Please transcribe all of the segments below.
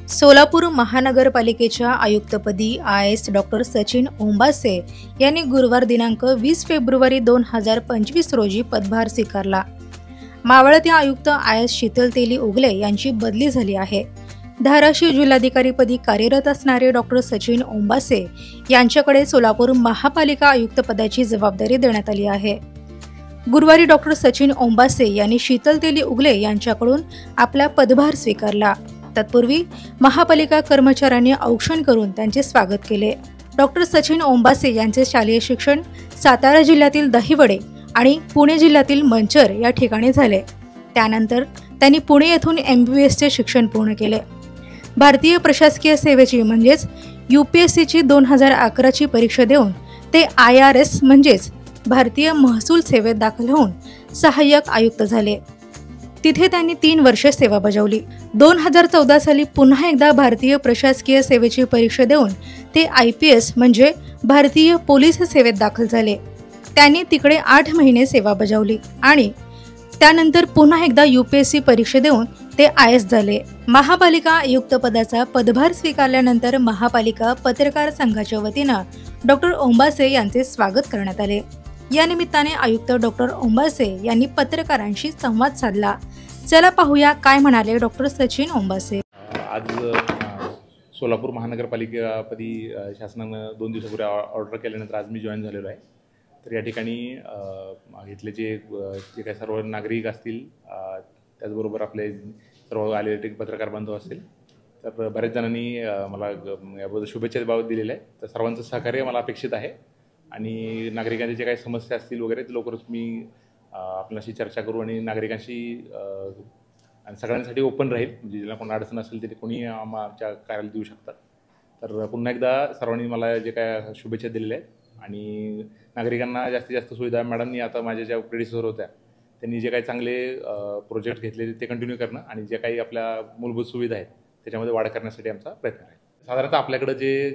सोलापूर महानगरपालिकेच्या आयुक्तपदी IS doctor Sachin Ombase यांनी गुरुवार दिनांक 20 फेब्रुवारी 2025 रोजी पदभार स्वीकारला। मावळते आयुक्त आयएस शीतल तेली उगले यांची बदली झाली आहे। धाराशिव जिल्हाधिकारीपदी कार्यरत असणारे डॉक्टर सचिन ओंबासे यांच्याकडे सोलापूर महापालिका आयुक्त पदाची जबाबदारी देण्यात आली आहे। गुरुवारी डॉक्टर सचिन ओंबासे यांनी शीतल तेली उगले यांच्याकडून आपला पदभार स्वीकारला। तत्पूर्वी महापालिका कर्मचाऱ्यांनी औक्षण करून त्यांचे स्वागत केले। डॉक्टर सचिन ओंबासे यांचे शालेय शिक्षण सातारा जिल्ह्यातील दहिवडे आणि पुणे जिल्ह्यातील मंचर या ठिकाणी झाले। त्यानंतर त्यांनी पुणे येथून MBBSचे शिक्षण पूर्ण केले। भारतीय प्रशासकीय सेवेची म्हणजेच UPSCची 2011ची परीक्षा देऊन ते IRS म्हणजेच भारतीय महसूल सेवेत दाखल होऊन सहाय्यक आयुक्त झाले। तिथे त्यांनी 3 वर्षे सेवा बजावली। 2014 साली पुन्हा एकदा भारतीय प्रशासकीय सेवेची परीक्षा देऊन ते IPS म्हणजे भारतीय पोलीस सेवेत दाखल झाले। त्यांनी तिकडे 8 महिने सेवा बजावली आणि त्यानंतर पुन्हा एकदा UPSC परीक्षा देऊन ते IS झाले। महापालिका आयुक्त पदाचा पदभार स्वीकारल्यानंतर महापालिका पत्रकार संघाच्या वतीने डॉक्टर ओंबासे यांचे स्वागत करण्यात आले। या निमित्ताने आयुक्त डॉक्टर ओंबासे यांनी पत्रकारांशी संवाद साधला। चला पाहूया काय म्हणाले डॉक्टर सचिन ओंबासे। आज सोलापूर महानगरपालिकेपदी शासनाने 2 दिवसापूर्वी ऑर्डर केल्यानंतर आज मी जॉईन झालेलो आहे। तर या ठिकाणी इथले जे काही सर्व नागरिक असतील, त्याचबरोबर आपले सर्व आलेले पत्रकार बांधव असतील, तर बऱ्याच जणांनी मला याबद्दल शुभेच्छा दिलेल्या आहेत। तर सर्वांचं सहकार्य मला अपेक्षित आहे आणि नागरिकांचे जे काही समस्या असतील वगैरे ते लवकरच मी आपल्याशी चर्चा करू आणि नागरिकांशी आणि सगळ्यांसाठी ओपन राहील। म्हणजे ज्याला कोण अडचण असेल ते कोणी आमच्या कार्यालयात देऊ शकतात। तर पुन्हा एकदा सर्वांनी मला जे काय शुभेच्छा दिलेल्या आहेत आणि नागरिकांना जास्तीत जास्त सुविधा मॅडमनी आता माझ्या ज्या प्रेडिसेसर होत्या त्यांनी जे काही चांगले प्रोजेक्ट घेतले ते कंटिन्यू करणं आणि जे काही आपल्या मूलभूत सुविधा आहेत त्याच्यामध्ये वाढ करण्यासाठी आमचा प्रयत्न आहे। साधारणतः आपल्याकडे जे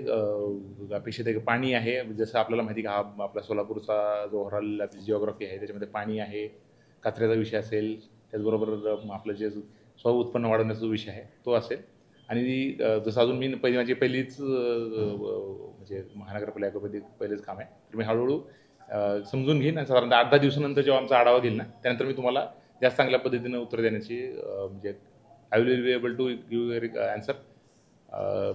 अपेक्षित आहे पाणी आहे, जसं आपल्याला माहिती का हा आपला सोलापूरचा जो ओव्हरऑल जिओग्राफी आहे त्याच्यामध्ये पाणी आहे, कचऱ्याचा विषय असेल, त्याचबरोबर आपलं जे स्व उत्पन्न वाढवण्याचा विषय आहे तो असेल आणि जसं अजून मी माझी पहिलीच म्हणजे महानगरपालिकेमध्ये पहिलेच काम आहे। तर मी हळूहळू समजून घेईन आणि साधारणतः 8-10 दिवसानंतर जेव्हा आमचा आढावा घेईल ना त्यानंतर मी तुम्हाला जास्त चांगल्या पद्धतीने उत्तर देण्याची म्हणजे I will be able to give your answer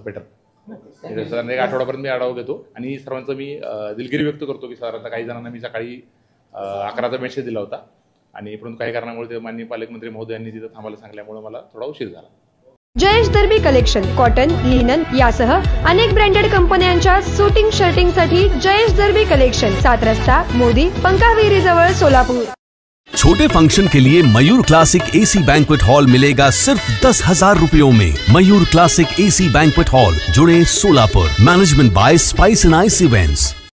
better. साधारण 1 आठवड्यापर्यंत मी आढावा घेतो आणि सर्वांचं मी दिलगिरी व्यक्त करतो की साधारणतः काही जणांना मी सकाळी 11चा मेसेज दिला होता आणि परंतु काही कारणामुळे ते माननीय पालकमंत्री महोदयांनी तिथं थांबायला सांगल्यामुळे मला थोडा उशीर झाला। जयेश दर्बी कलेक्शन कॉटन, लिनन यासह अनेक ब्रँडेड कंपन्यांच्या सूटिंग शर्टिंगसाठी जयेश दर्बी कलेक्शन, 7 रस्ता मोदी पंकाविरी जवळ सोलापूर। छोटे फंक्शन के लिए Mayur classic AC banquet hall मिलेगा सिर्फ 10,000 रुपयों में। Mayur classic AC banquet hall, जुड़े Solapur. Management by spice and ice events.